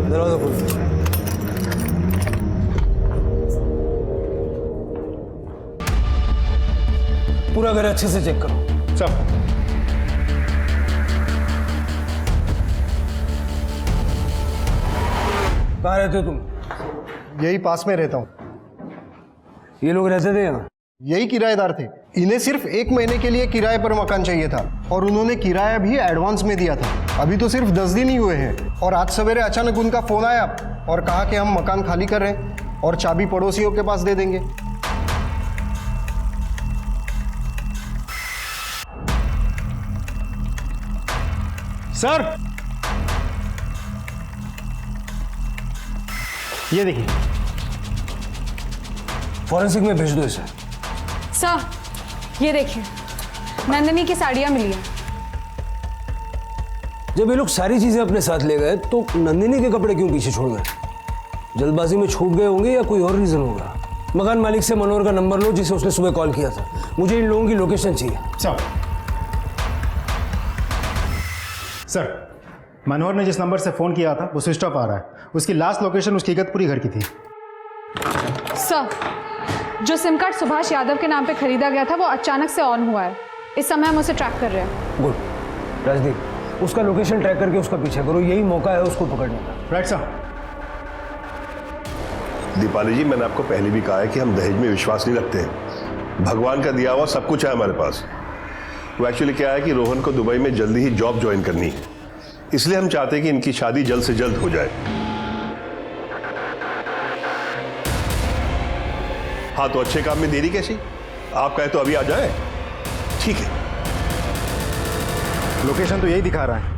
दरवाजा खोलो। पूरा घर अच्छे से चेक करो। सब। कहाँ रहते हो तुम? यही पास में रहता हूँ। ये लोग रहते थे यहाँ? यही किराएदार थे। इन्हें सिर्फ 1 महीने के लिए किराए पर मकान चाहिए था और उन्होंने किराया भी एडवांस में दिया था। अभी तो सिर्फ 10 दिन ही हुए हैं और आज सवेरे अचानक उनका फोन आया और कहा कि हम मकान खाली कर रहे हैं और चाबी पड़ोसियों के पास दे देंगे। सर, ये देखिए। फॉरेंसिक में भेज दो इसे। सर ये देखिए, नंदिनी की साड़ियाँ मिली हैं। जब ये लोग सारी चीजें अपने साथ ले गए तो नंदिनी के कपड़े क्यों पीछे छोड़ गए? जल्दबाजी में छूट गए होंगे या कोई और रीजन होगा। मकान मालिक से मनोहर का नंबर लो जिसे उसने सुबह कॉल किया था। मुझे इन लोगों की लोकेशन चाहिए। सर, मनोहर ने जिस नंबर से फोन किया था वो स्विच ऑफ आ रहा है। उसकी लास्ट लोकेशन उसकी इगतपुरी घर की थी। सर, जो सिम कार्ड सुभाष यादव के नाम पे खरीदा गया था वो अचानक से ऑन हुआ है। इस समय हम उसे ट्रैक कर रहे हैं। गुड। राजदीप, उसका लोकेशन ट्रैक करके उसका पीछा करो, यही मौका है उसको पकड़ने का। Right sir. दीपाली जी, मैंने आपको पहले भी कहा है कि हम दहेज में विश्वास नहीं रखते हैं। भगवान का दिया हुआ सब कुछ है हमारे पास। वो एक्चुअली क्या है कि रोहन को दुबई में जल्दी ही जॉब ज्वाइन करनी है, इसलिए हम चाहते हैं कि इनकी शादी जल्द से जल्द हो जाए। हाँ, तो अच्छे काम में देरी कैसी? आप कहे तो अभी आ जाए। ठीक है। लोकेशन तो यही दिखा रहा है।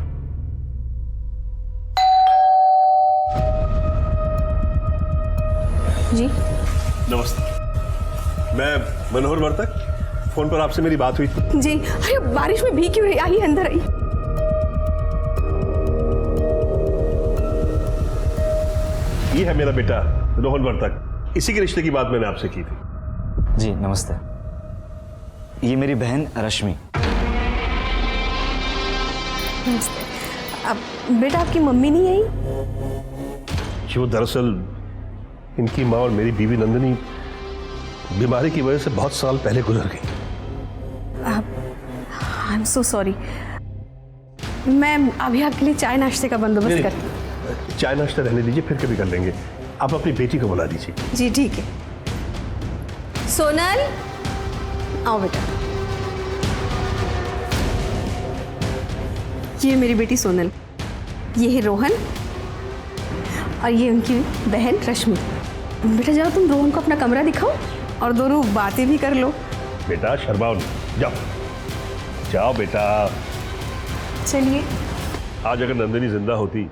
जी नमस्ते, मैं मनोहर वर्तक। फोन पर आपसे मेरी बात हुई थी। जी, अरे बारिश में भीग क्यों रही? आइए अंदर आइए। ये है मेरा बेटा रोहन वर्तक, इसी के रिश्ते की बात मैंने आपसे की थी। जी नमस्ते। ये मेरी बहन रश्मि। नमस्ते। अब बेटा आपकी मम्मी नहीं आई? जो दरअसल इनकी माँ और मेरी बीवी नंदिनी बीमारी की वजह से बहुत साल पहले गुजर गई। I am so sorry. मैं अभी आपके लिए चाय नाश्ते का बंदोबस्त करती हूँ। चाय नाश्ता रहने दीजिए, फिर कभी कर लेंगे। आप अपनी बेटी को बुला दीजिए। जी ठीक है। सोनल, आओ बेटा। ये मेरी बेटी सोनल, ये है रोहन और ये उनकी बहन रश्मि। बेटा जाओ, तुम रोहन को अपना कमरा दिखाओ और दोनों बातें भी कर लो। बेटा शर्माओ नहीं, जाओ जाओ बेटा। चलिए। आज अगर नंदिनी जिंदा होती,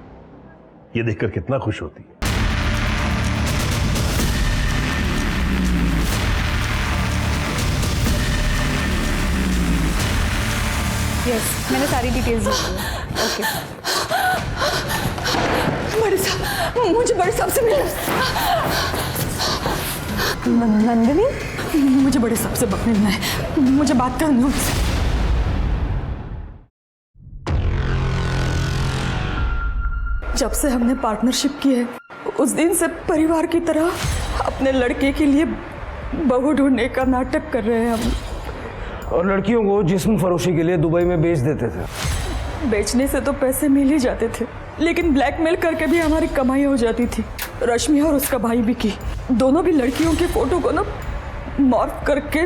ये देखकर कितना खुश होती। यस, मैंने सारी डिटेल्स दी है। ओके। बड़े साहब, मुझे बड़े साहब से मिलना। नंदिनी, मुझे बड़े साहब से मिलना है, मुझे बात करनी है उनसे। जब से हमने पार्टनरशिप की है, उस दिन से परिवार की तरह अपने लड़के के लिए बहू ढूंढने का नाटक कर रहे हैं हम। और लड़कियों को जिस्म फरोशी के लिए दुबई में बेच देते थे। बेचने से तो पैसे मिल ही जाते थे, लेकिन ब्लैकमेल करके भी हमारी कमाई हो जाती थी। रश्मि और उसका भाई विकी दोनों भी लड़कियों की फोटो को ना मॉर्फ करके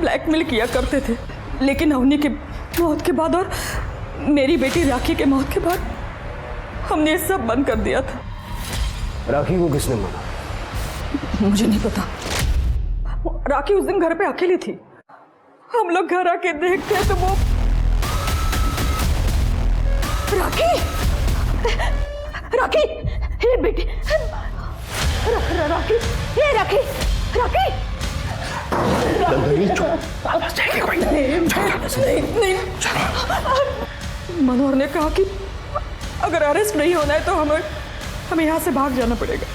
ब्लैकमेल किया करते थे। लेकिन अवनी की मौत के बाद और मेरी बेटी राखी के मौत के बाद हमने ये सब बंद कर दिया था। राखी को किसने मारा? मुझे नहीं पता। राखी उस दिन घर पे अकेली थी। हम लोग घर आके देखते हैं तो वो राखी राखी हे बेटी राखी हे राखी राखी नहीं। मनोहर ने कहा कि अगर अरेस्ट नहीं होना है तो हमें यहाँ से भाग जाना पड़ेगा।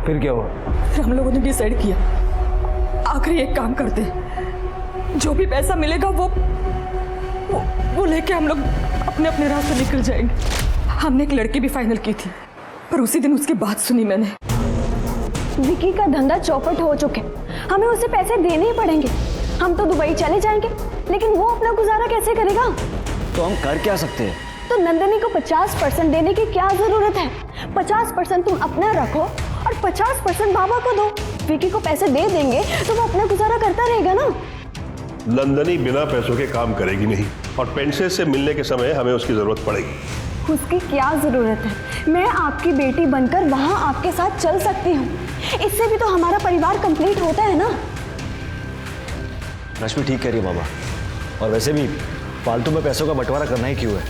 फिर क्या हुआ? फिर हम लोगों ने डिसाइड किया आखिरी एक काम करते, जो भी पैसा मिलेगा वो लेके हम लोग अपने अपने रास्ते निकल जाएंगे। हमने एक लड़की भी फाइनल की थी, पर उसी दिन उसकी बात सुनी मैंने। विकी का धंधा चौपट हो चुके, हमें उसे पैसे देने ही पड़ेंगे। हम तो दुबई चले जाएंगे, लेकिन वो अपना गुजारा कैसे करेगा? तो हम कर क्या सकते हैं? तो नंदिनी को 50% देने की क्या जरूरत है? 50% तुम अपना रखो और 50% बाबा को दो। विकी को पैसे दे देंगे तो वो अपना गुजारा करता रहेगा ना। नंदनी बिना पैसों के काम करेगी नहीं, और पेंशन से मिलने के समय हमें उसकी जरूरत पड़ेगी। उसकी क्या जरूरत है? मैं आपकी बेटी बनकर वहां आपके साथ चल सकती हूँ। इससे भी तो हमारा परिवार कंप्लीट होता है ना। रश्मि ठीक कह रही है बाबा, और वैसे भी फालतू में पैसों का बंटवारा करना ही क्यों है?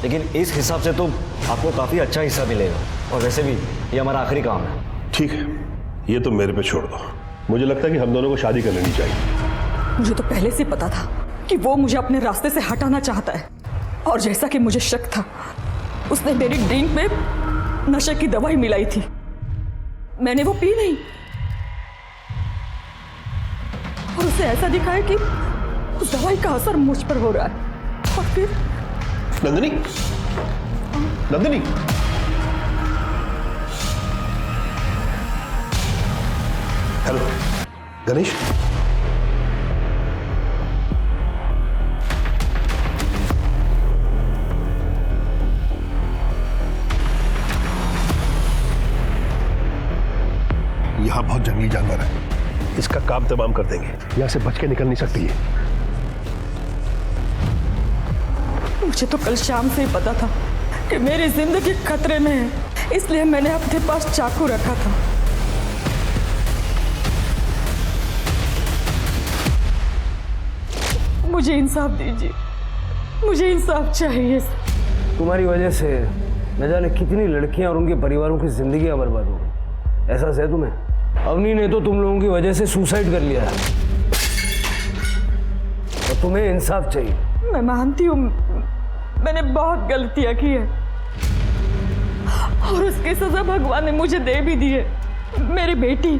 लेकिन इस हिसाब से तो आपको काफ़ी अच्छा हिस्सा मिलेगा, और वैसे भी ये हमारा आखिरी काम है। ठीक है, ये तो मेरे पे छोड़ दो। मुझे लगता है कि हम दोनों को शादी कर लेनी चाहिए। मुझे तो पहले से पता था कि वो मुझे अपने रास्ते से हटाना चाहता है, और जैसा कि मुझे शक था, उसने मेरी ड्रिंक में नशे की दवाई मिलाई थी। मैंने वो पी नहीं, और उसे ऐसा दिखाया कि उस दवाई का असर मुझ पर हो रहा है। और फिर नंदिनी, नंदिनी, हेलो गणेश, यहाँ बहुत जंगली जानवर है, इसका काम तमाम कर देंगे। यहाँ से बच के निकल नहीं सकती है। मुझे तो कल शाम से ही पता था कि मेरी जिंदगी खतरे में है, इसलिए मैंने अपने पास चाकू रखा था। मुझे इंसाफ दीजिए, मुझे इंसाफ चाहिए। तुम्हारी वजह से न जाने कितनी लड़कियां और उनके परिवारों की जिंदगियां बर्बाद हो गई। एहसास है तुम्हें? अवनी ने तो तुम लोगों की वजह से सुसाइड कर लिया है, और तुम्हें इंसाफ चाहिए। मैं मानती हूँ मैंने बहुत गलतियां की है, और उसकी सजा भगवान ने मुझे दे भी दी है। मेरी बेटी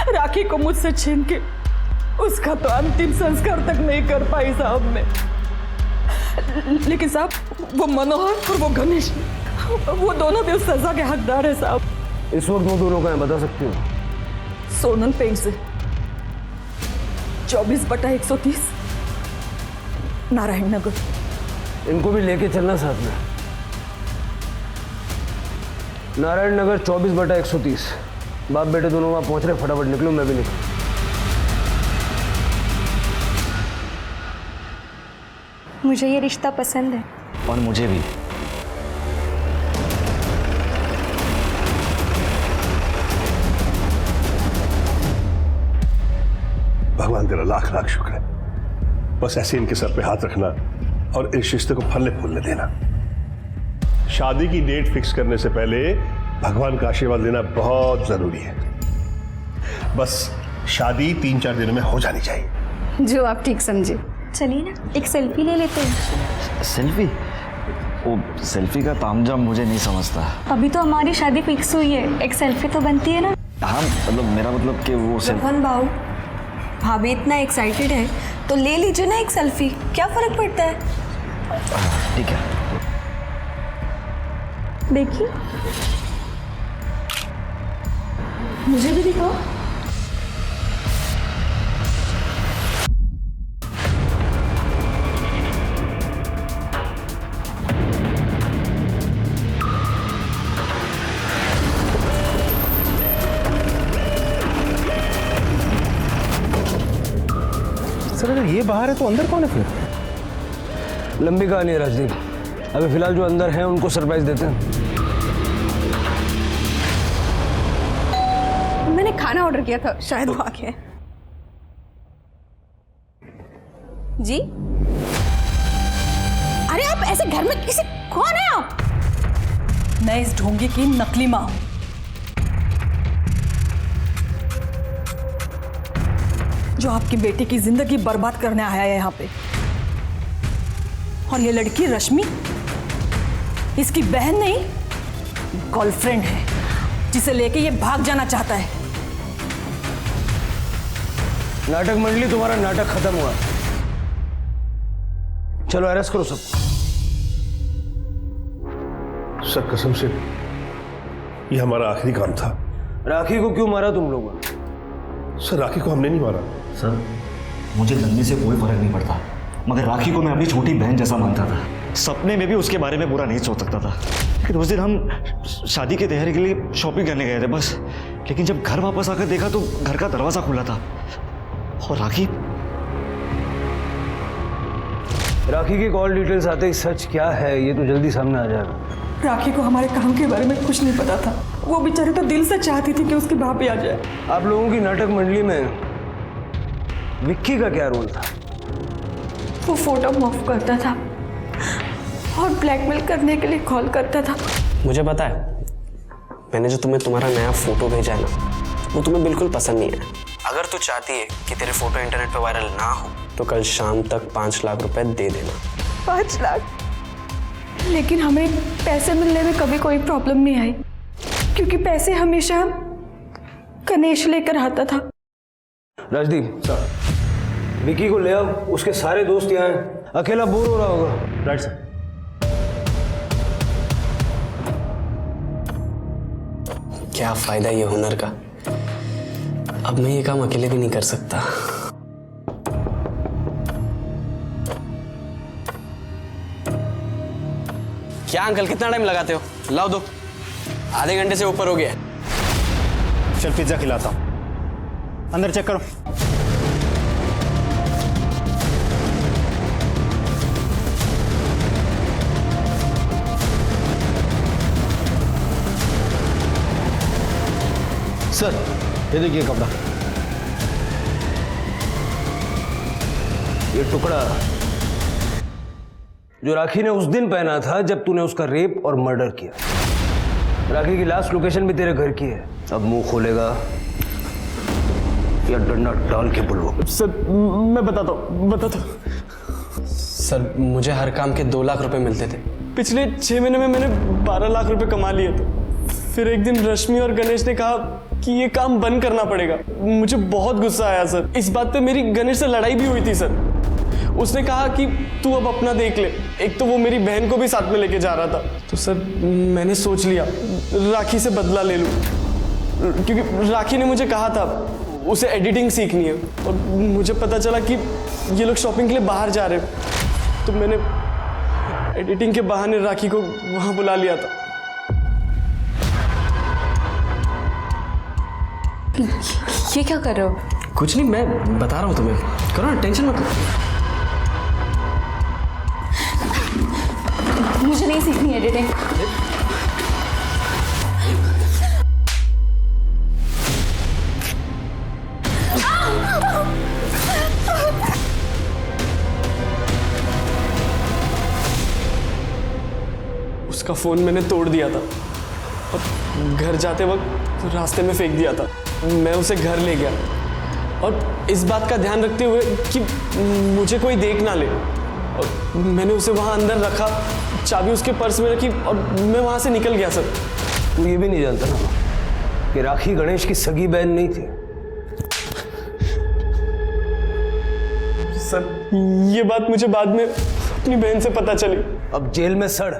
राखी को मुझसे छीन के उसका तो अंतिम संस्कार तक नहीं कर पाई साहब मैं। लेकिन साहब, वो मनोहर और वो गणेश, वो दोनों भी उस सजा के हकदार है साहब। इस वक्त वो दोनों कहाँ बता सकती हो? सोनल पेंट से 24/130 नारायण नगर। इनको भी लेके चलना साथ में। नारायण नगर 24/130। बाप बेटे दोनों वहां पहुंच रहे, फटाफट निकलो, मैं भी निकलूं। मुझे ये रिश्ता पसंद है। और मुझे भी। भगवान तेरा लाख लाख शुक्र है। बस ऐसे इनके सर पे हाथ रखना और इस रिश्ते को फलने फूलने देना। शादी की डेट फिक्स करने से पहले भगवान का आशीर्वाद लेना बहुत जरूरी है। बस शादी 3-4 दिनों में हो जानी चाहिए। जो आप ठीक समझे। चलिए ना, एक सेल्फी ले लेते हैं। सेल्फी? वो सेल्फी का तामझाम मुझे नहीं समझता। अभी तो हमारी शादी फिक्स हुई है, एक सेल्फी तो बनती है ना। हाँ मतलब मेरा मतलब कि वो रोहन भाऊ, भाभी इतना एक्साइटेड है तो ले लीजिए ना एक सेल्फी, क्या फर्क पड़ता है? ठीक है। देखिए मुझे भी दिखाओ। सर अगर ये बाहर है तो अंदर कौन है फिर? लंबी कहानी है राजदीप। अभी फिलहाल जो अंदर हैं उनको सरप्राइज देते हैं। मैंने खाना ऑर्डर किया था, शायद वो आ गया। जी? अरे आप ऐसे घर में किसी, कौन है आप? मैं इस ढोंगी की नकली माँ हूं। जो आपकी बेटी की जिंदगी बर्बाद करने आया है यहाँ पे। और ये लड़की रश्मि इसकी बहन नहीं, गर्लफ्रेंड है, जिसे लेके ये भाग जाना चाहता है। नाटक मंडली, तुम्हारा नाटक खत्म हुआ। चलो अरेस्ट करो सब। सर कसम से ये हमारा आखिरी काम था। राखी को क्यों मारा तुम लोगों? सर राखी को हमने नहीं मारा। सर मुझे जलने से कोई फर्क नहीं पड़ता, मगर राखी को मैं अपनी छोटी बहन जैसा मानता था। सपने में भी उसके बारे में बुरा नहीं सोच सकता था। लेकिन उस दिन हम शादी की तैयारी के लिए शॉपिंग करने गए थे बस। लेकिन जब घर वापस आकर देखा तो घर का दरवाजा खुला था और राखी की कॉल डिटेल्स आते ही सच क्या है ये तो जल्दी सामने आ जाएगा। राखी को हमारे काम के बारे में कुछ नहीं पता था। वो बेचारी तो दिल से चाहती थी कि उसकी भाभी आ जाए। आप लोगों की नाटक मंडली में विक्की का क्या रोल था? वो फोटो मूव करता था और ब्लैकमेल करने के लिए कॉल करता था। मुझे पता है, मैंने जो तुम्हें तुम्हारा नया फोटो भेजा है ना, वो तुम्हें बिल्कुल पसंद नहीं है। अगर तू चाहती है कि तेरे फोटो इंटरनेट पे वायरल ना हो तो कल शाम तक 5 लाख रुपए दे देना। 5 लाख? लेकिन हमें पैसे मिलने में कभी कोई प्रॉब्लम नहीं आई, क्योंकि पैसे हमेशा गणेश लेकर आता था। राजदीप सर, विकी को ले आओ, उसके सारे दोस्त यहाँ हैं, अकेला बोर हो रहा होगा। Right sir. क्या फायदा ये हुनर का, अब मैं ये काम अकेले भी नहीं कर सकता। क्या अंकल कितना टाइम लगाते हो? लाओ दो, आधे घंटे से ऊपर हो गया। चल पिज्जा खिलाता हूं, अंदर चेक करो। सर ये देखिए कपड़ा। ये टुकड़ा जो राखी ने उस दिन पहना था जब तूने उसका रेप और मर्डर किया। राखी की लास्ट लोकेशन भी तेरे घर की है। अब मुंह खोलेगा या डंडा डाल के बोलो। सर मैं बताता हूँ। सर मुझे हर काम के 2 लाख रुपए मिलते थे। पिछले 6 महीने में मैंने 12 लाख रुपए कमा लिए थे। फिर एक दिन रश्मि और गणेश ने कहा कि ये काम बंद करना पड़ेगा। मुझे बहुत गुस्सा आया सर। इस बात पे मेरी गणेश से लड़ाई भी हुई थी सर। उसने कहा कि तू अब अपना देख ले। एक तो वो मेरी बहन को भी साथ में लेके जा रहा था। तो सर मैंने सोच लिया राखी से बदला ले लूं, क्योंकि राखी ने मुझे कहा था उसे एडिटिंग सीखनी है और मुझे पता चला कि ये लोग शॉपिंग के लिए बाहर जा रहे हैं। तो मैंने एडिटिंग के बहाने राखी को वहां बुला लिया था। ये क्या कर रहे हो? कुछ नहीं, मैं बता रहा हूँ तुम्हें। करो ना, टेंशन मत लो। मुझे नहीं सीखनी एडिटिंग। उसका फोन मैंने तोड़ दिया था और घर जाते वक्त रास्ते में फेंक दिया था। मैं उसे घर ले गया और इस बात का ध्यान रखते हुए कि मुझे कोई देख ना ले, और मैंने उसे वहाँ अंदर रखा, चाबी उसके पर्स में रखी और मैं वहाँ से निकल गया सर। तू ये भी नहीं जानता ना कि राखी गणेश की सगी बहन नहीं थी? सर ये बात मुझे बाद में अपनी बहन से पता चली। अब जेल में सड़।